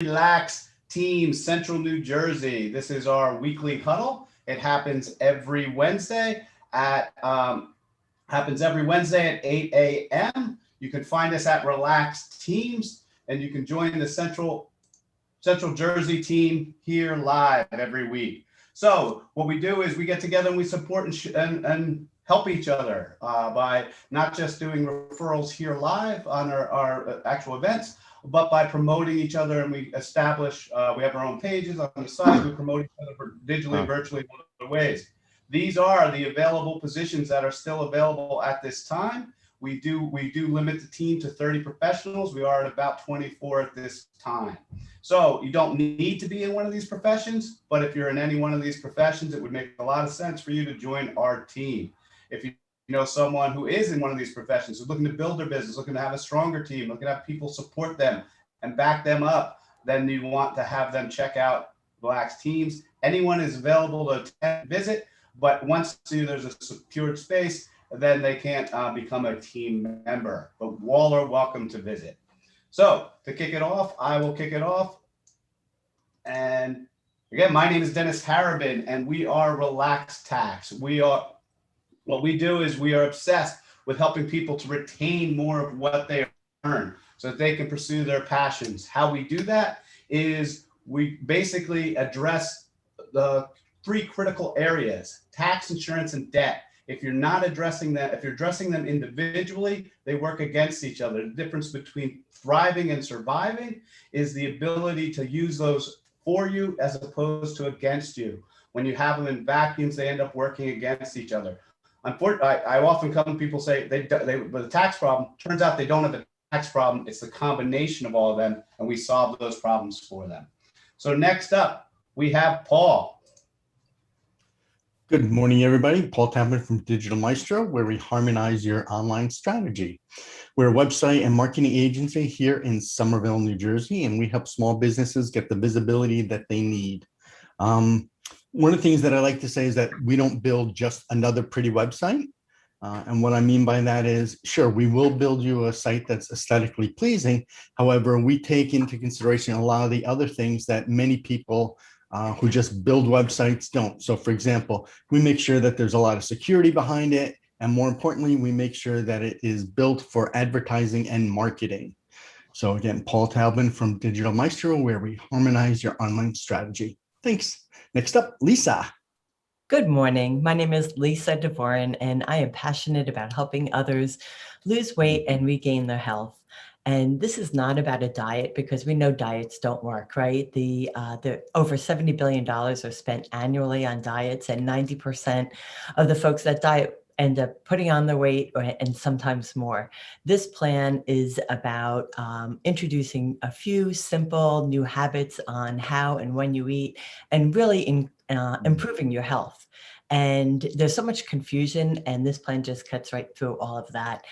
Relax Team Central New Jersey. This is our weekly huddle. It happens every Wednesday at 8 a.m. You can find us at Relax Teams, and you can join the Central Jersey team here live every week. So what we do is we get together and we support and help each other by not just doing referrals here live on our actual events, but by promoting each other. And we establish, we have our own pages on the site. We promote each other digitally, virtually, in other ways. These are the available positions that are still available at this time. We do limit the team to 30 professionals. We are at about 24 at this time. So you don't need to be in one of these professions, but if you're in any one of these professions, it would make a lot of sense for you to join our team. If you know someone who is in one of these professions, who's looking to build their business, looking to have a stronger team, looking to have people support them and back them up, then you want to have them check out Relax Teams. Anyone is available to attend, visit, but once there's a secured space, then they can't become a team member, but all are welcome to visit. So to kick it off, I will kick it off. And again, my name is Dennis Harabin, and we are Relax Tax. What we do is we are obsessed with helping people to retain more of what they earn so that they can pursue their passions. How we do that is we basically address the three critical areas: tax, insurance, and debt. If you're not addressing that, if you're addressing them individually, they work against each other. The difference between thriving and surviving is the ability to use those for you as opposed to against you. When you have them in vacuums, they end up working against each other. Unfortunately, I often come to people say with a tax problem. Turns out they don't have a tax problem. It's the combination of all of them, and we solve those problems for them. So next up, we have Paul. Good morning, everybody. Paul Tapman from Digital Maestro, where we harmonize your online strategy. We're a website and marketing agency here in Somerville, New Jersey, and we help small businesses get the visibility that they need. One of the things that I like to say is that we don't build just another pretty website. And what I mean by that is, sure, we will build you a site that's aesthetically pleasing. However, we take into consideration a lot of the other things that many people who just build websites don't. So for example, we make sure that there's a lot of security behind it. And more importantly, we make sure that it is built for advertising and marketing. So again, Paul Talbin from Digital Maestro, where we harmonize your online strategy. Thanks. Next up, Lisa. Good morning. My name is Lisa Devorin, and I am passionate about helping others lose weight and regain their health. And this is not about a diet, because we know diets don't work, right? The over $70 billion are spent annually on diets, and 90% of the folks that diet end up putting on their weight and sometimes more. This plan is about introducing a few simple new habits on how and when you eat, and really improving your health. And there's so much confusion, and this plan just cuts right through all of that.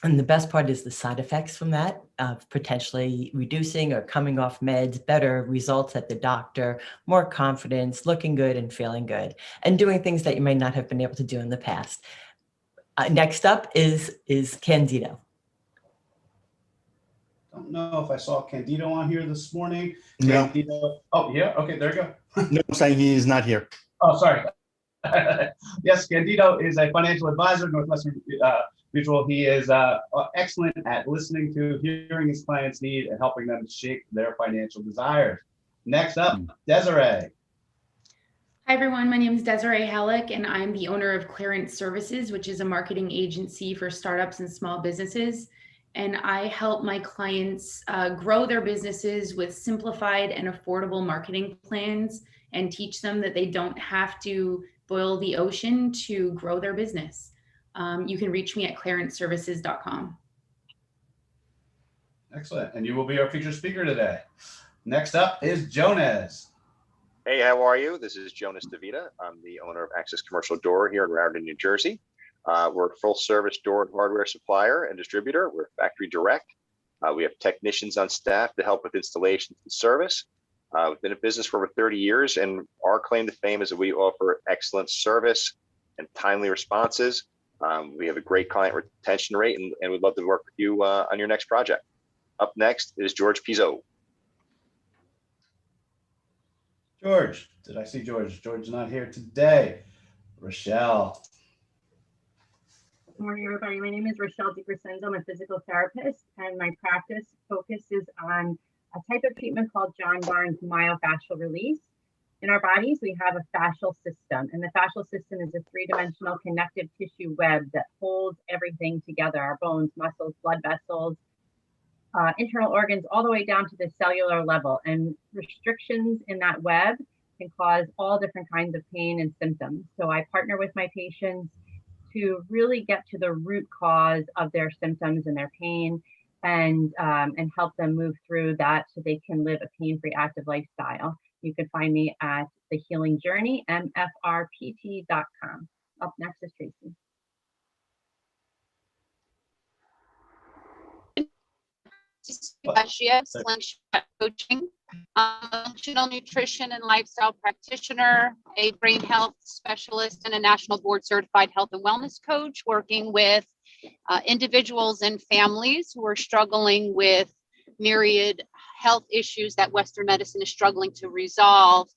And the best part is the side effects from that, of potentially reducing or coming off meds, better results at the doctor, more confidence, looking good and feeling good, and doing things that you may not have been able to do in the past. Next up is Candido. Don't know if I saw Candido on here this morning. No. Candido. Oh, yeah. Okay, there you go. No, I'm saying he is not here. Oh, sorry. Yes, Candido is a financial advisor, Northwestern Mutual. He is excellent at listening to, hearing his clients' need, and helping them shape their financial desires. Next up, Desiree. Hi, everyone. My name is Desiree Halleck, and I'm the owner of Clearance Services, which is a marketing agency for startups and small businesses. And I help my clients grow their businesses with simplified and affordable marketing plans, and teach them that they don't have to boil the ocean to grow their business. You can reach me at clearanceservices.com. Excellent. And you will be our featured speaker today. Next up is Jonas. Hey, how are you? This is Jonas DeVita. I'm the owner of Access Commercial Door here in Raritan, New Jersey. We're a full service door and hardware supplier and distributor. We're factory direct. We have technicians on staff to help with installations and service. We've been in business for over 30 years, and our claim to fame is that we offer excellent service and timely responses. We have a great client retention rate, and we'd love to work with you on your next project. Up next is George Pizot. George. Did I see George? George's not here today. Rochelle. Good morning, everybody. My name is Rochelle DiCrescenzo. I'm a physical therapist, and my practice focuses on a type of treatment called John Barnes myofascial release. In our bodies, we have a fascial system, and the fascial system is a three-dimensional connective tissue web that holds everything together, our bones, muscles, blood vessels, internal organs, all the way down to the cellular level. And restrictions in that web can cause all different kinds of pain and symptoms. So I partner with my patients to really get to the root cause of their symptoms and their pain, and help them move through that so they can live a pain-free active lifestyle. You can find me at The Healing Journey, mfrpt.com. Up next is Tracy. Slingshot Coaching, functional nutrition and lifestyle practitioner, a brain health specialist, and a national board certified health and wellness coach, working with individuals and families who are struggling with myriad health issues that Western medicine is struggling to resolve.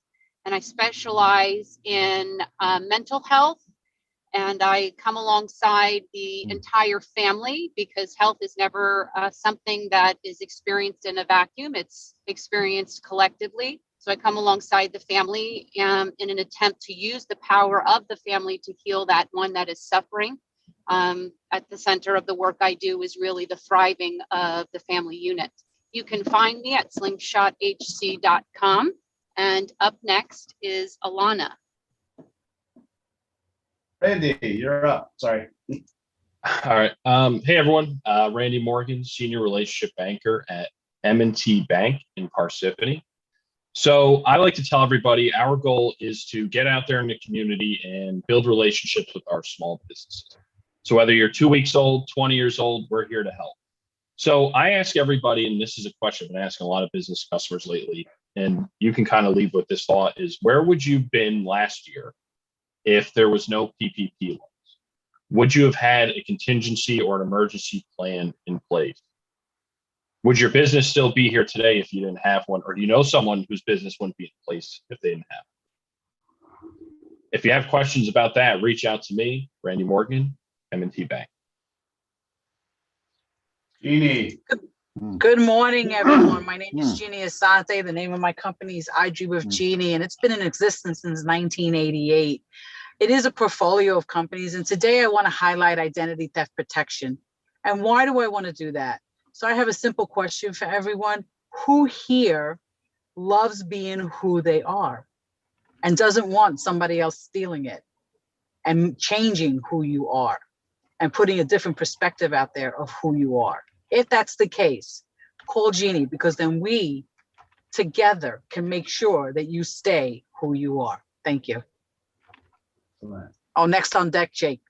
And I specialize in mental health, and I come alongside the entire family, because health is never something that is experienced in a vacuum. It's experienced collectively. So I come alongside the family in an attempt to use the power of the family to heal that one that is suffering. At the center of the work I do is really the thriving of the family unit. You can find me at slingshothc.com. And up next is Alana. Randy, you're up. Sorry. All right. Hey, everyone. Randy Morgan, Senior Relationship Banker at M&T Bank in Parsippany. So I like to tell everybody our goal is to get out there in the community and build relationships with our small businesses. So whether you're 2 weeks old, 20 years old, we're here to help. So I ask everybody, and this is a question I've been asking a lot of business customers lately, and you can kind of leave with this thought, is where would you have been last year if there was no PPP loans? Would you have had a contingency or an emergency plan in place? Would your business still be here today if you didn't have one? Or do you know someone whose business wouldn't be in place if they didn't have it? If you have questions about that, reach out to me, Randy Morgan, M&T Bank. Jeannie. Good morning, everyone. My name is Jeannie Asante. The name of my company is IG with Jeannie, and it's been in existence since 1988. It is a portfolio of companies, and today I want to highlight identity theft protection. And why do I want to do that? So I have a simple question for everyone. Who here loves being who they are and doesn't want somebody else stealing it and changing who you are and putting a different perspective out there of who you are? If that's the case, call Jeannie, because then we together can make sure that you stay who you are. Thank you. Oh, next on deck, Jake.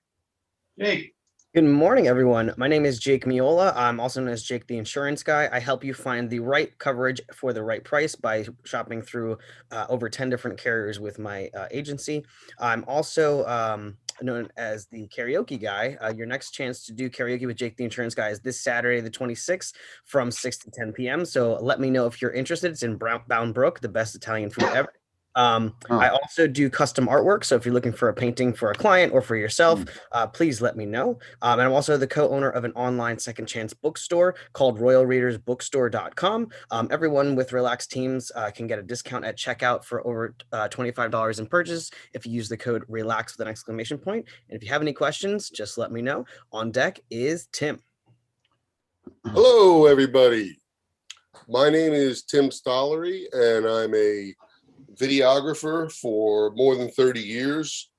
Jake. Good morning, everyone. My name is Jake Miola. I'm also known as Jake the Insurance Guy. I help you find the right coverage for the right price by shopping through over 10 different carriers with my agency. I'm also known as the Karaoke Guy. Your next chance to do karaoke with Jake the Insurance Guy is this Saturday, the 26th from 6 to 10 p.m. So let me know if you're interested. It's in Bound Brook, the best Italian food ever. I also do custom artwork. So if you're looking for a painting for a client or for yourself, please let me know. And I'm also the co-owner of an online second chance bookstore called royalreadersbookstore.com. Everyone with Relax Teams can get a discount at checkout for over $25 in purchase if you use the code RELAX with an exclamation point. And if you have any questions, just let me know. On deck is Tim. Hello, everybody. My name is Tim Stollery, and I'm a videographer for more than 30 years.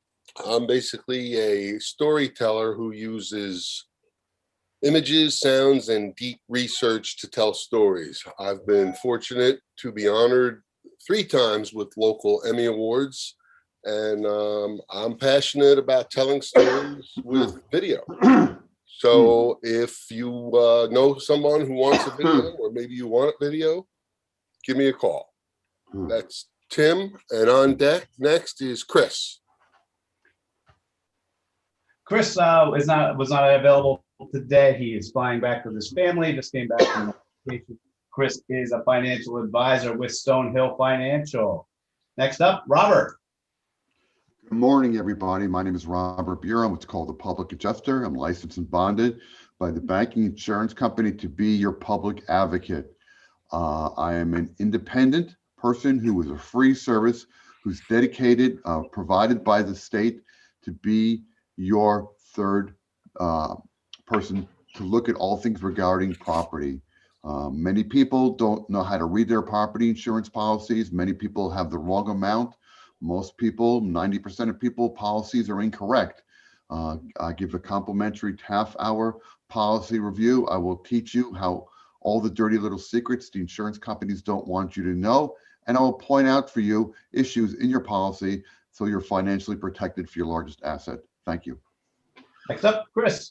I'm basically a storyteller who uses images, sounds, and deep research to tell stories. I've been fortunate to be honored 3 times with local Emmy Awards, and I'm passionate about telling stories with video. So if you know someone who wants a video, or maybe you want a video, give me a call. That's Tim, and on deck next is Chris. Chris was not available today. He is flying back with his family. Just came back from vacation. Chris is a financial advisor with Stonehill Financial. Next up, Robert. Good morning, everybody. My name is Robert Bureau. I'm what's called a public adjuster. I'm licensed and bonded by the banking insurance company to be your public advocate. I am an independent person who is a free service, who's dedicated, provided by the state to be your third person to look at all things regarding property. Many people don't know how to read their property insurance policies. Many people have the wrong amount. Most people, 90% of people, policies are incorrect. I give a complimentary half-hour policy review. I will teach you how all the dirty little secrets the insurance companies don't want you to know. And I will point out for you issues in your policy so you're financially protected for your largest asset. Thank you. Next up, Chris.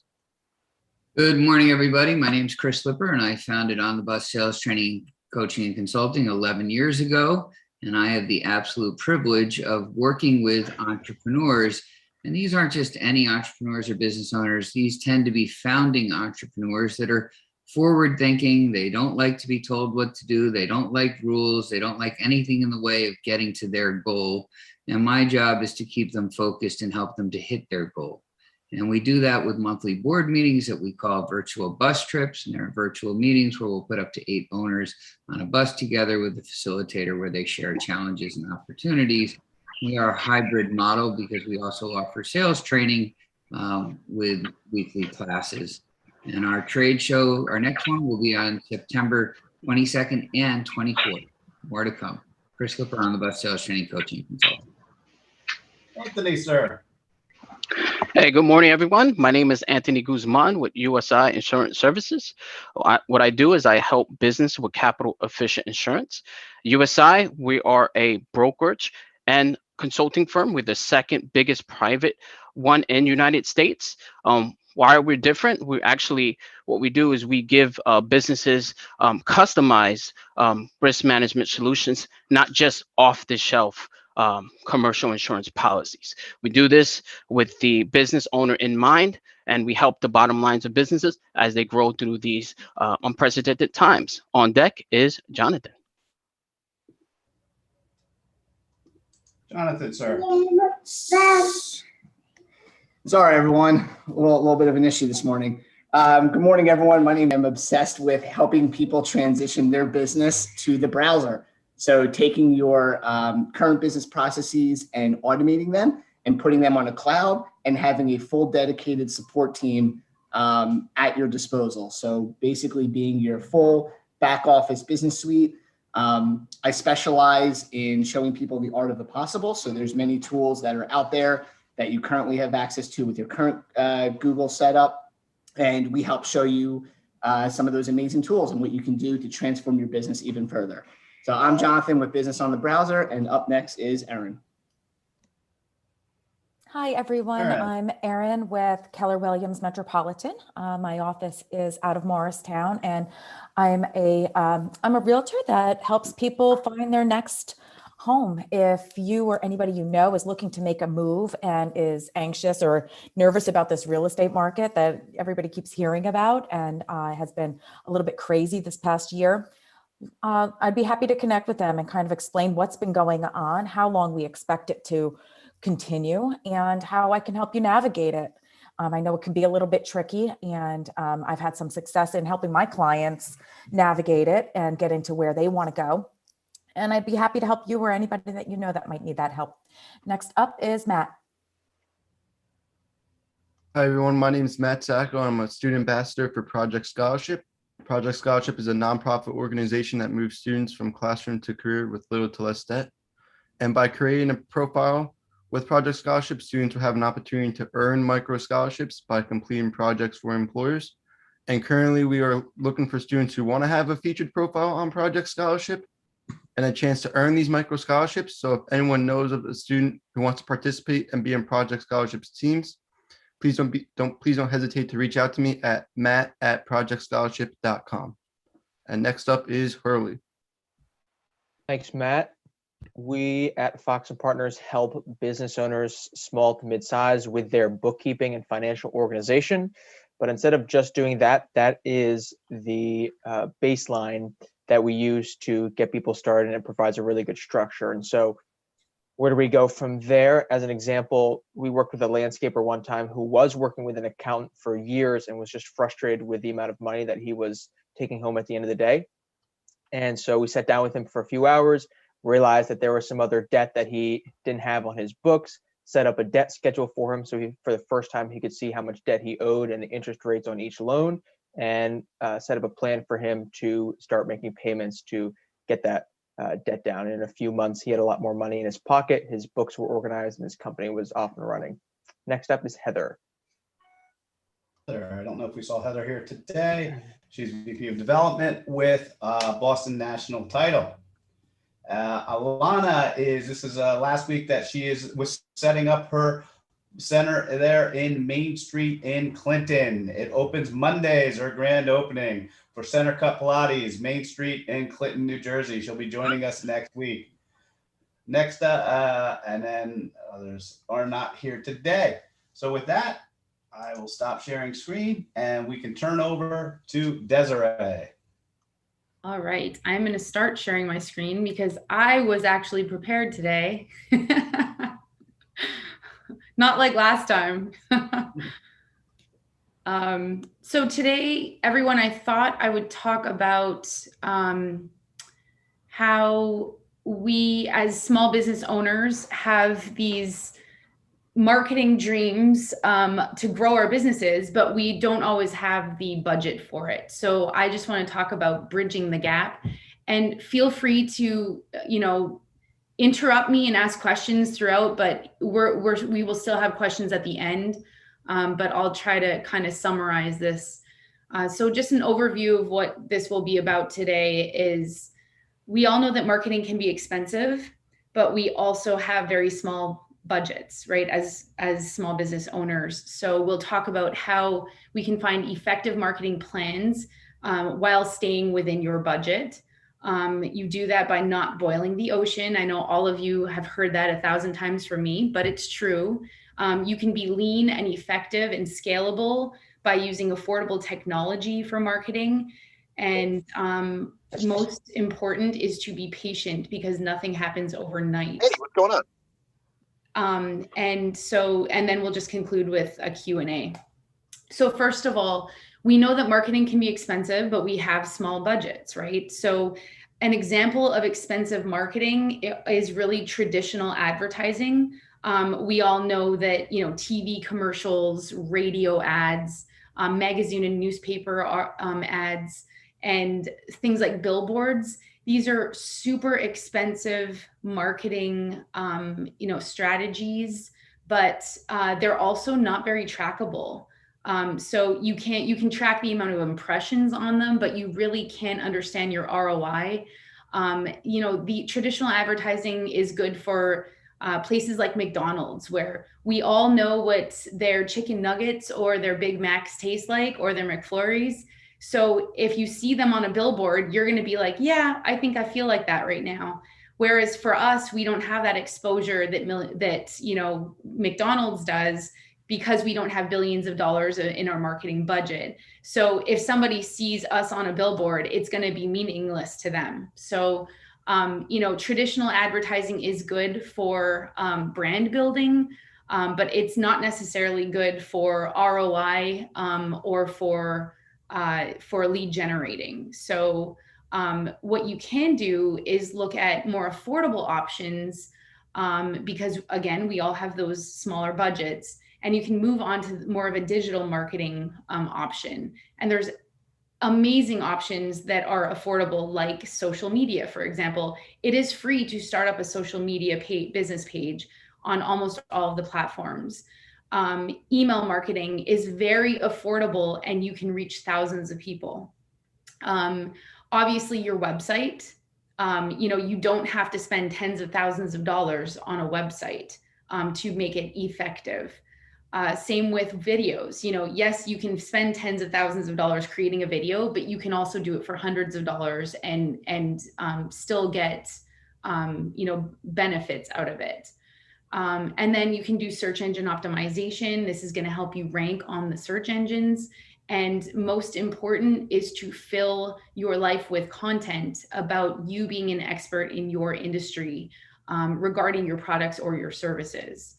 Good morning, everybody. My name is Chris Slipper, and I founded On the Bus Sales Training, Coaching, and Consulting 11 years ago. And I have the absolute privilege of working with entrepreneurs. And these aren't just any entrepreneurs or business owners. These tend to be founding entrepreneurs that are forward thinking. They don't like to be told what to do. They don't like rules. They don't like anything in the way of getting to their goal. And my job is to keep them focused and help them to hit their goal. And we do that with monthly board meetings that we call virtual bus trips. And there are virtual meetings where we'll put up to 8 owners on a bus together with the facilitator where they share challenges and opportunities. We are a hybrid model because we also offer sales training with weekly classes. And our trade show, our next one will be on September 22nd and 24th. More to come. Chris Slipper On the Bus Sales Training, Coaching, and Consulting. Anthony, sir. Hey, good morning, everyone. My name is Anthony Guzman with USI Insurance Services. What I do is I help business with capital efficient insurance. USI, we are a brokerage and consulting firm. We're the second biggest private one in United States. Why are we different? We actually, what we do is we give businesses customized risk management solutions, not just off the shelf commercial insurance policies. We do this with the business owner in mind, and we help the bottom lines of businesses as they grow through these unprecedented times. On deck is Jonathan. Jonathan, sir. Sorry, everyone. A little bit of an issue this morning. Good morning, everyone. My name is, I'm obsessed with helping people transition their business to the browser. So taking your current business processes and automating them and putting them on a cloud and having a full dedicated support team at your disposal. So basically being your full back office business suite. I specialize in showing people the art of the possible. So there's many tools that are out there that you currently have access to with your current Google setup. And we help show you some of those amazing tools and what you can do to transform your business even further. So I'm Jonathan with Business on the Browser, and up next is Erin. Hi, everyone. Erin. I'm Erin with Keller Williams Metropolitan. My office is out of Morristown, and I'm a realtor that helps people find their next home. If you or anybody you know is looking to make a move and is anxious or nervous about this real estate market that everybody keeps hearing about and has been a little bit crazy this past year, I'd be happy to connect with them and kind of explain what's been going on, how long we expect it to continue, and how I can help you navigate it. I know it can be a little bit tricky, and I've had some success in helping my clients navigate it and get into where they want to go. And I'd be happy to help you or anybody that you know that might need that help. Next up is Matt. Hi, everyone. My name is Matt Sacco. I'm a student ambassador for Project Scholarship. Project Scholarship is a nonprofit organization that moves students from classroom to career with little to less debt. And by creating a profile with Project Scholarship, students will have an opportunity to earn micro scholarships by completing projects for employers. And currently we are looking for students who want to have a featured profile on Project Scholarship and a chance to earn these micro scholarships. So if anyone knows of a student who wants to participate and be in Project Scholarships teams, please don't hesitate to reach out to me at matt@projectscholarship.com. And next up is Hurley. Thanks, Matt. We at Fox and Partners help business owners, small to mid-size, with their bookkeeping and financial organization. But instead of just doing that, that is the baseline that we use to get people started, and it provides a really good structure. And so Where do we go from there? As an example, we worked with a landscaper one time who was working with an accountant for years and was just frustrated with the amount of money that he was taking home at the end of the day. And so we sat down with him for a few hours, realized that there was some other debt that he didn't have on his books, set up a debt schedule for him. So for the first time, he could see how much debt he owed and the interest rates on each loan, and set up a plan for him to start making payments to get that debt down. In a few months, he had a lot more money in his pocket, his books were organized, and his company was off and running. Next up is Heather. I don't know if we saw Heather here today. She's VP of Development with Boston National Title. Alana this is last week that was setting up her center there in Main Street in Clinton. It opens Mondays, her grand opening for Center Cut Pilates, Main Street in Clinton, New Jersey. She'll be joining us next week. Next up, and then others are not here today. So with that, I will stop sharing screen and we can turn over to Desiree. All right, I'm going to start sharing my screen because I was actually prepared today. Not like last time. So today, everyone, I thought I would talk about how we as small business owners have these marketing dreams to grow our businesses, but we don't always have the budget for it. So I just want to talk about bridging the gap, and feel free to, interrupt me and ask questions throughout, but we will still have questions at the end. But I'll try to kind of summarize this. So just an overview of what this will be about today is, we all know that marketing can be expensive, but we also have very small budgets, right, as small business owners. So we'll talk about how we can find effective marketing plans while staying within your budget. You do that by not boiling the ocean. I know all of you have heard that 1,000 times from me, but it's true. You can be lean and effective and scalable by using affordable technology for marketing. And most important is to be patient, because nothing happens overnight. Hey, what's going on? And then we'll just conclude with a Q&A. So first of all, we know that marketing can be expensive, but we have small budgets, right? So an example of expensive marketing is really traditional advertising. We all know that, TV commercials, radio ads, magazine and newspaper ads, and things like billboards. These are super expensive marketing, strategies, but they're also not very trackable. So you can track the amount of impressions on them, but you really can't understand your ROI. The traditional advertising is good for places like McDonald's, where we all know what their chicken nuggets or their Big Macs taste like, or their McFlurries. So if you see them on a billboard, you're going to be like, yeah, I think I feel like that right now. Whereas for us, we don't have that exposure that McDonald's does, because we don't have billions of dollars in our marketing budget. So if somebody sees us on a billboard, it's going to be meaningless to them. So, traditional advertising is good for brand building, but it's not necessarily good for ROI or for lead generating. So what you can do is look at more affordable options, because again, we all have those smaller budgets, and you can move on to more of a digital marketing option. And there's amazing options that are affordable, like social media, for example. It is free to start up a social media business page on almost all of the platforms. Email marketing is very affordable, and you can reach thousands of people. Obviously, your website, you don't have to spend tens of thousands of dollars on a website to make it effective. Same with videos. Yes, you can spend tens of thousands of dollars creating a video, but you can also do it for hundreds of dollars and still get benefits out of it. And then you can do search engine optimization. This is going to help you rank on the search engines. And most important is to fill your life with content about you being an expert in your industry. regarding your products or your services.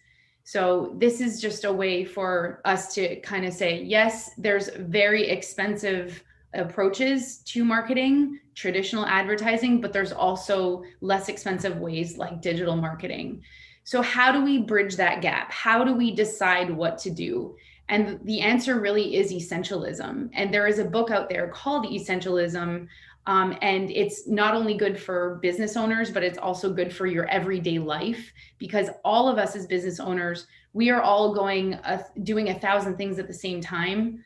So this is just a way for us to kind of say, yes, there's very expensive approaches to marketing, traditional advertising, but there's also less expensive ways like digital marketing. So how do we bridge that gap? How do we decide what to do? And the answer really is essentialism. And there is a book out there called Essentialism. And it's not only good for business owners, but it's also good for your everyday life, because all of us as business owners, we are all doing 1,000 things at the same time,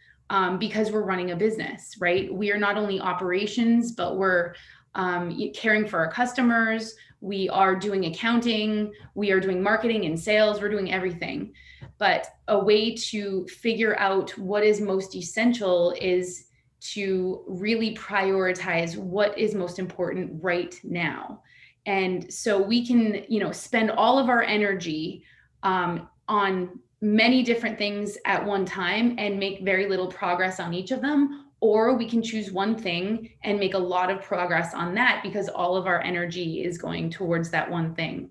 because we're running a business, right? We are not only operations, but we're caring for our customers. We are doing accounting, we are doing marketing and sales, we're doing everything. But a way to figure out what is most essential is to really prioritize what is most important right now. And so we can, spend all of our energy on many different things at one time and make very little progress on each of them. Or we can choose one thing and make a lot of progress on that because all of our energy is going towards that one thing.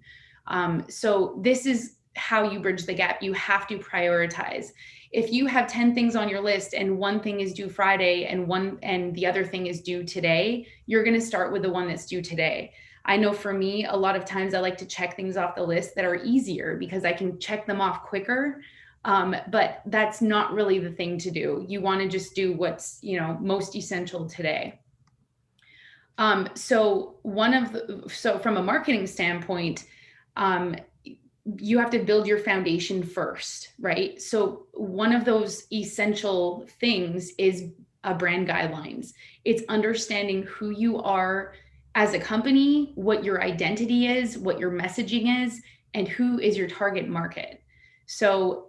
So this is how you bridge the gap. You have to prioritize. If you have 10 things on your list and one thing is due Friday and the other thing is due today, you're going to start with the one that's due today. I know for me, a lot of times I like to check things off the list that are easier because I can check them off quicker. But that's not really the thing to do. You want to just do what's, most essential today. So from a marketing standpoint, you have to build your foundation first, right? So one of those essential things is brand guidelines. It's understanding who you are as a company, what your identity is, what your messaging is, and who is your target market. So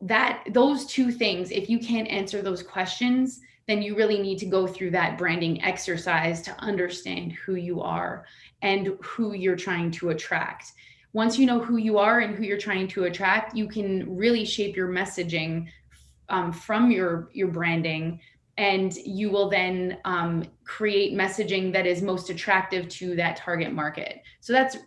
those two things, if you can't answer those questions, then you really need to go through that branding exercise to understand who you are and who you're trying to attract. Once you know who you are and who you're trying to attract, you can really shape your messaging from your branding, and you will then create messaging that is most attractive to that target market. So that's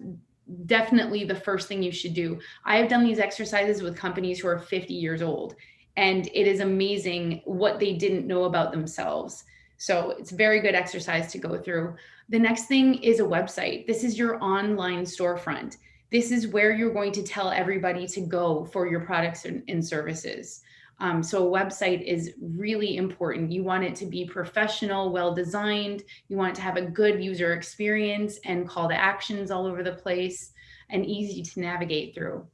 definitely the first thing you should do. I have done these exercises with companies who are 50 years old, and it is amazing what they didn't know about themselves. So it's a very good exercise to go through. The next thing is a website. This is your online storefront. This is where you're going to tell everybody to go for your products and services. So a website is really important. You want it to be professional, well-designed. You want it to have a good user experience and call to actions all over the place and easy to navigate through.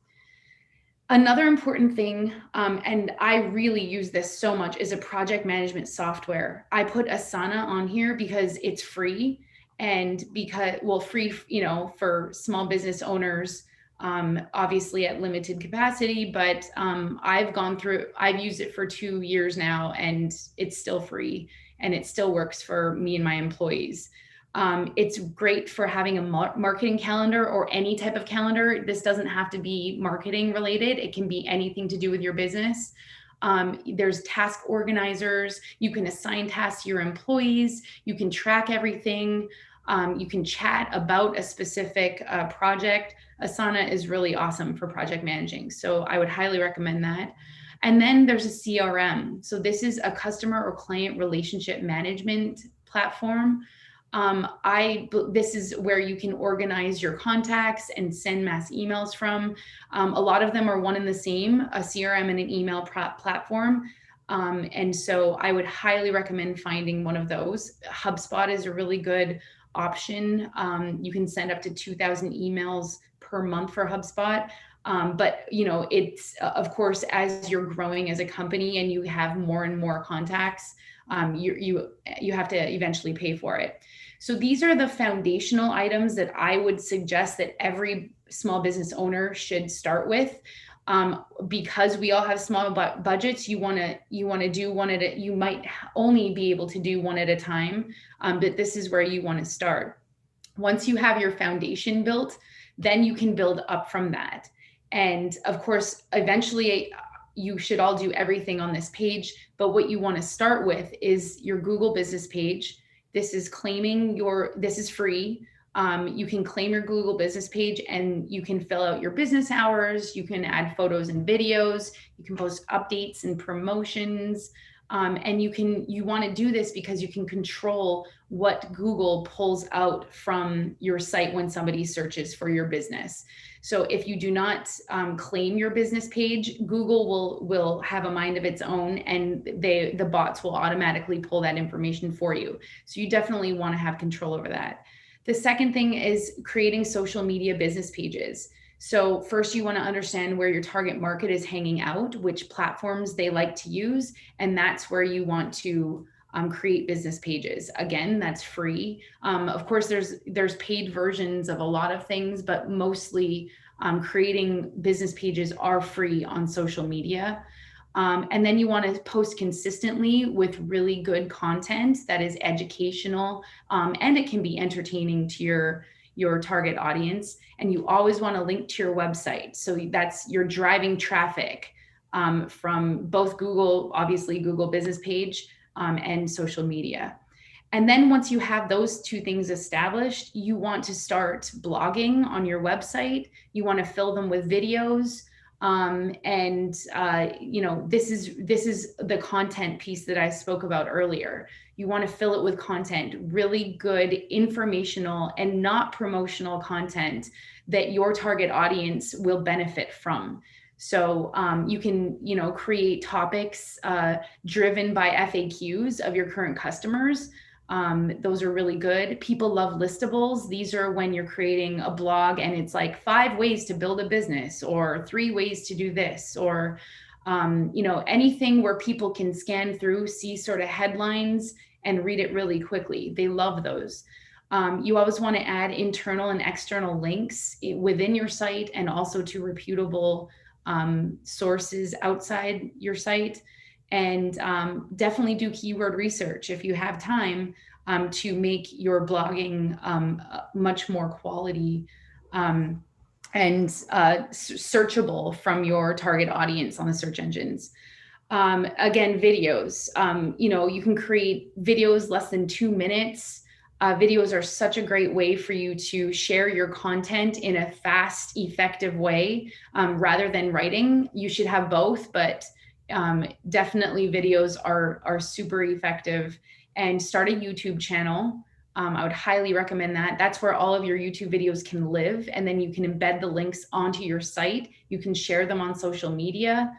Another important thing, and I really use this so much, is a project management software. I put Asana on here because it's free. And free, for small business owners, obviously at limited capacity, but I've used it for 2 years now, and it's still free and it still works for me and my employees. It's great for having a marketing calendar or any type of calendar. This doesn't have to be marketing related. It can be anything to do with your business. There's task organizers. You can assign tasks to your employees. You can track everything. You can chat about a specific project. Asana is really awesome for project managing. So I would highly recommend that. And then there's a CRM. So this is a customer or client relationship management platform. This is where you can organize your contacts and send mass emails from. A lot of them are one and the same, a CRM and an email platform. And so I would highly recommend finding one of those. HubSpot is a really good option. You can send up to 2,000 emails per month for HubSpot. But it's of course, as you're growing as a company and you have more and more contacts, you have to eventually pay for it. So these are the foundational items that I would suggest that every small business owner should start with. Because we all have small budgets, you want to do one at you might only be able to do one at a time, but this is where you want to start. Once you have your foundation built, then you can build up from that. And of course, eventually you should all do everything on this page, but what you want to start with is your Google business page. This is this is free. You can claim your Google business page and you can fill out your business hours. You can add photos and videos. You can post updates and promotions. And you want to do this because you can control what Google pulls out from your site when somebody searches for your business. So if you do not claim your business page, Google will have a mind of its own, and the bots will automatically pull that information for you. So you definitely want to have control over that. The second thing is creating social media business pages. So first you want to understand where your target market is hanging out, which platforms they like to use, and that's where you want to create business pages. Again, that's free. Of course, there's paid versions of a lot of things, but mostly creating business pages are free on social media. And then you want to post consistently with really good content that is educational, and it can be entertaining to your target audience. And you always want to link to your website. So that's you're driving traffic from both Google, obviously Google business page, and social media. And then once you have those two things established, you want to start blogging on your website. You want to fill them with videos. This is the content piece that I spoke about earlier. You want to fill it with content, really good informational and not promotional content that your target audience will benefit from. So you can, create topics driven by FAQs of your current customers. Those are really good. People love listables. These are when you're creating a blog and it's like 5 ways to build a business or 3 ways to do this, or anything where people can scan through, see sort of headlines and read it really quickly. They love those. You always want to add internal and external links within your site and also to reputable sources outside your site. And definitely do keyword research if you have time to make your blogging much more quality and searchable from your target audience on the search engines. Again, videos, you can create videos less than 2 minutes. Videos are such a great way for you to share your content in a fast, effective way rather than writing. You should have both, but definitely videos are super effective. And start a YouTube channel. I would highly recommend that. That's where all of your YouTube videos can live. And then you can embed the links onto your site. You can share them on social media.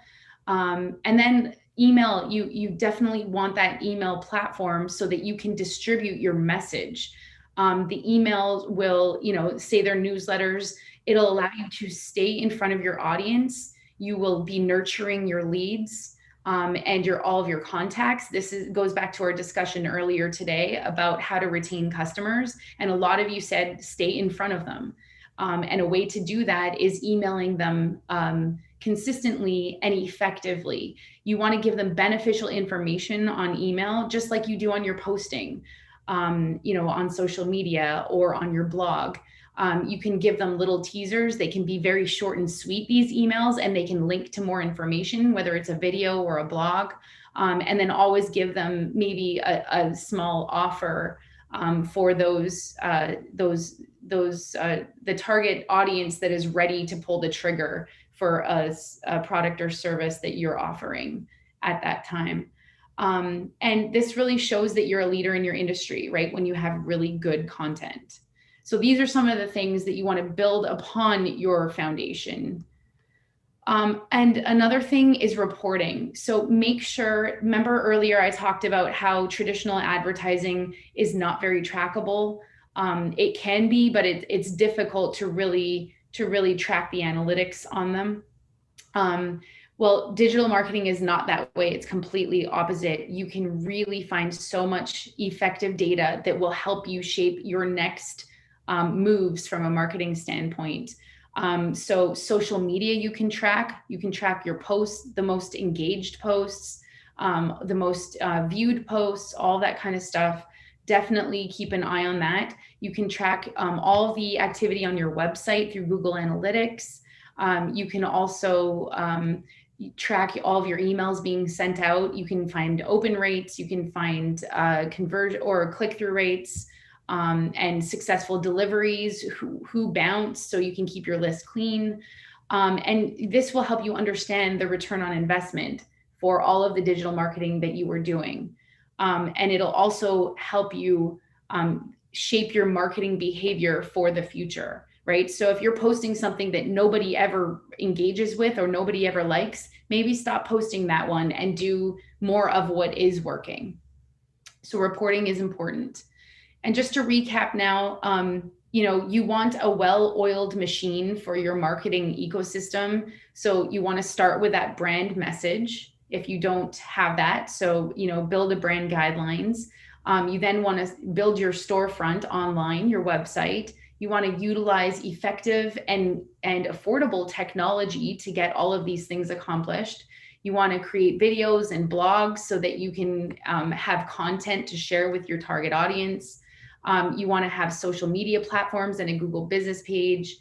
And then email, you definitely want that email platform so that you can distribute your message. The emails will, say they're newsletters. It'll allow you to stay in front of your audience. You will be nurturing your leads and all of your contacts. This goes back to our discussion earlier today about how to retain customers. And a lot of you said stay in front of them. And a way to do that is emailing them consistently and effectively. You want to give them beneficial information on email, just like you do on your posting, on social media or on your blog. You can give them little teasers. They can be very short and sweet, these emails, and they can link to more information, whether it's a video or a blog. And then always give them maybe a small offer for the target audience that is ready to pull the trigger for a product or service that you're offering at that time. And this really shows that you're a leader in your industry, right? When you have really good content. So these are some of the things that you want to build upon your foundation. And another thing is reporting. So make sure, remember earlier I talked about how traditional advertising is not very trackable. It can be, but it's difficult to really track the analytics on them. Well, digital marketing is not that way. It's completely opposite. You can really find so much effective data that will help you shape your next moves from a marketing standpoint. So social media you can track your posts, the most engaged posts, the most viewed posts, all that kind of stuff. Definitely keep an eye on that. You can track all the activity on your website through Google Analytics. You can also track all of your emails being sent out. You can find open rates. You can find conversion or click-through rates. and successful deliveries, who bounce, so you can keep your list clean. And this will help you understand the return on investment for all of the digital marketing that you were doing. And it'll also help you shape your marketing behavior for the future, right? So if you're posting something that nobody ever engages with or nobody ever likes, maybe stop posting that one and do more of what is working. So reporting is important. And just to recap now, you want a well-oiled machine for your marketing ecosystem. So you want to start with that brand message if you don't have that. So, build a brand guidelines. You then want to build your storefront online, your website. You want to utilize effective and affordable technology to get all of these things accomplished. You want to create videos and blogs so that you can have content to share with your target audience. You want to have social media platforms and a Google business page.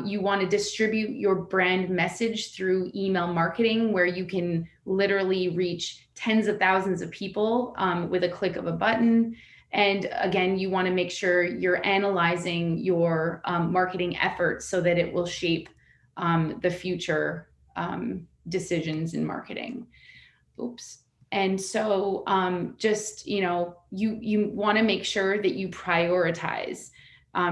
You want to distribute your brand message through email marketing, where you can literally reach tens of thousands of people with a click of a button. And again, you want to make sure you're analyzing your marketing efforts so that it will shape the future decisions in marketing. Oops. And so you want to make sure that you prioritize.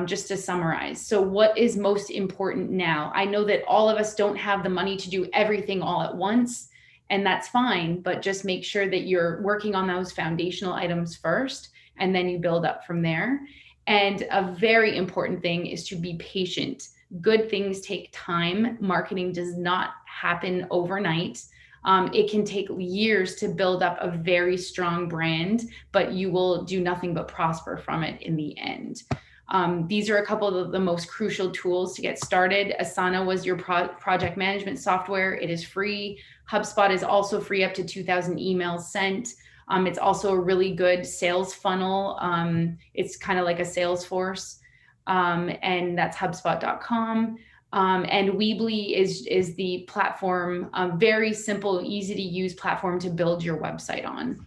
Just to summarize, so what is most important now? I know that all of us don't have the money to do everything all at once, and that's fine, but just make sure that you're working on those foundational items first, and then you build up from there. And a very important thing is to be patient. Good things take time. Marketing does not happen overnight. It can take years to build up a very strong brand, but you will do nothing but prosper from it in the end. These are a couple of the most crucial tools to get started. Asana was your project management software. It is free. HubSpot is also free, up to 2,000 emails sent. It's also a really good sales funnel. It's kind of like a Salesforce, and that's HubSpot.com. And Weebly is the platform, very simple, easy to use platform to build your website on.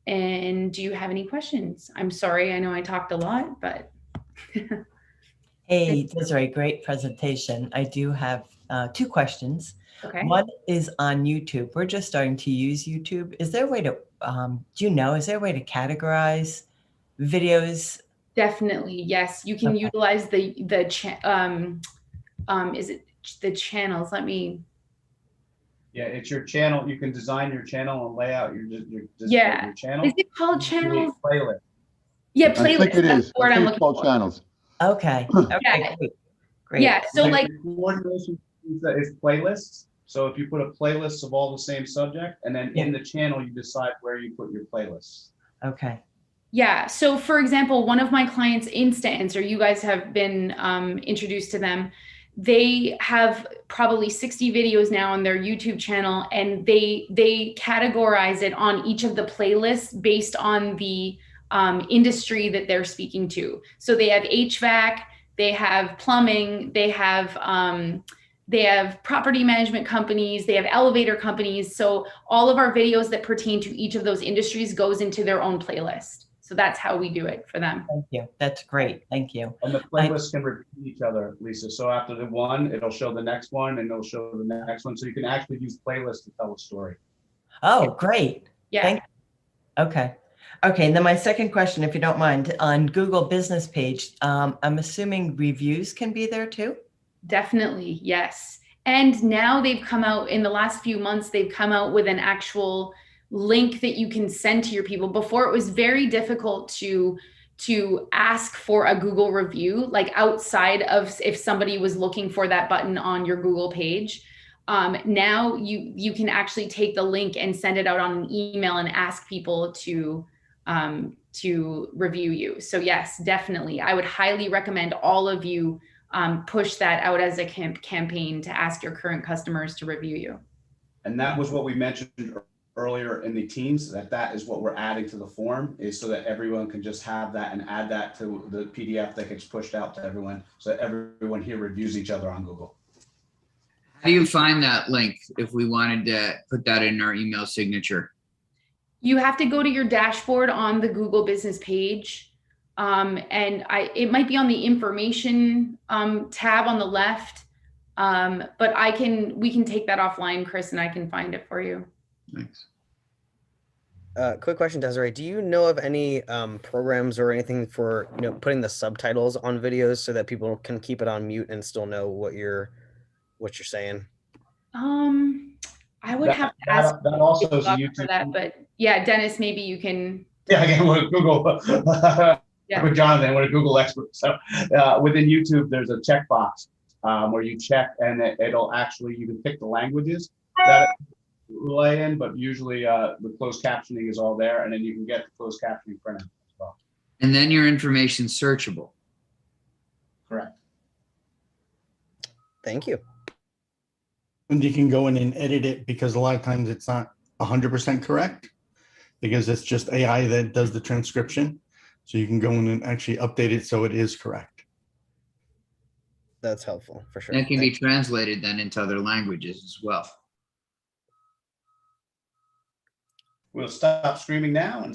And do you have any questions? I'm sorry, I know I talked a lot, but. Hey, Desiree, great presentation. I do have 2 questions. Okay. One is on YouTube. We're just starting to use YouTube. Is there a way to, is there a way to categorize videos? Definitely, yes. You can utilize is it the channels? Yeah, it's your channel. You can design your channel and lay out your channel. Is it called channels? Playlist. Yeah, I playlist. think it That's is. the word I I'm think it's looking called for. channels. Okay. Yeah. Great. Yeah. So coordination is playlists. So if you put a playlist of all the same subject, and then in the channel, you decide where you put your playlists. Okay. Yeah. So for example, one of my clients, InstaAnswer, you guys have been introduced to them. They have probably 60 videos now on their YouTube channel, and they categorize it on each of the playlists based on the industry that they're speaking to. So they have HVAC, they have plumbing, they have property management companies, they have elevator companies. So all of our videos that pertain to each of those industries goes into their own playlist. So that's how we do it for them. Thank you. That's great. Thank you. And the playlists can repeat each other, Lisa. So after the one, it'll show the next one, and it'll show the next one. So you can actually use playlists to tell a story. Oh, great. Yeah. Okay. And then my second question, if you don't mind, on Google business page, I'm assuming reviews can be there too? Definitely, yes. And now they've come out, in the last few months, they've come out with an actual link that you can send to your people. Before, it was very difficult to ask for a Google review, like outside of if somebody was looking for that button on your Google page. Now you can actually take the link and send it out on an email and ask people to review you. So yes, definitely. I would highly recommend all of you push that out as a campaign to ask your current customers to review you. And that was what we mentioned earlier in the teams, that is what we're adding to the form, is so that everyone can just have that and add that to the PDF that gets pushed out to everyone, so that everyone here reviews each other on Google. How do you find that link if we wanted to put that in our email signature? You have to go to your dashboard on the Google business page. And it might be on the information tab on the left, but we can take that offline, Chris, and I can find it for you. Thanks. Quick question, Desiree. Do you know of any programs or anything for putting the subtitles on videos so that people can keep it on mute and still know what you're saying? I would have to ask that also is a for YouTube. that, but yeah, Dennis, maybe you can. Yeah, again, with Google. Yeah. With Jonathan, we're a Google expert. So within YouTube, there's a checkbox where you check, and it'll actually, you can pick the languages that it lay in, but usually the closed captioning is all there, and then you can get the closed captioning printed as well. And then your information's searchable. Correct. Thank you. And you can go in and edit it because a lot of times it's not 100% correct because it's just AI that does the transcription. So you can go in and actually update it so it is correct. That's helpful for sure. That can be translated then into other languages as well. We'll stop streaming now and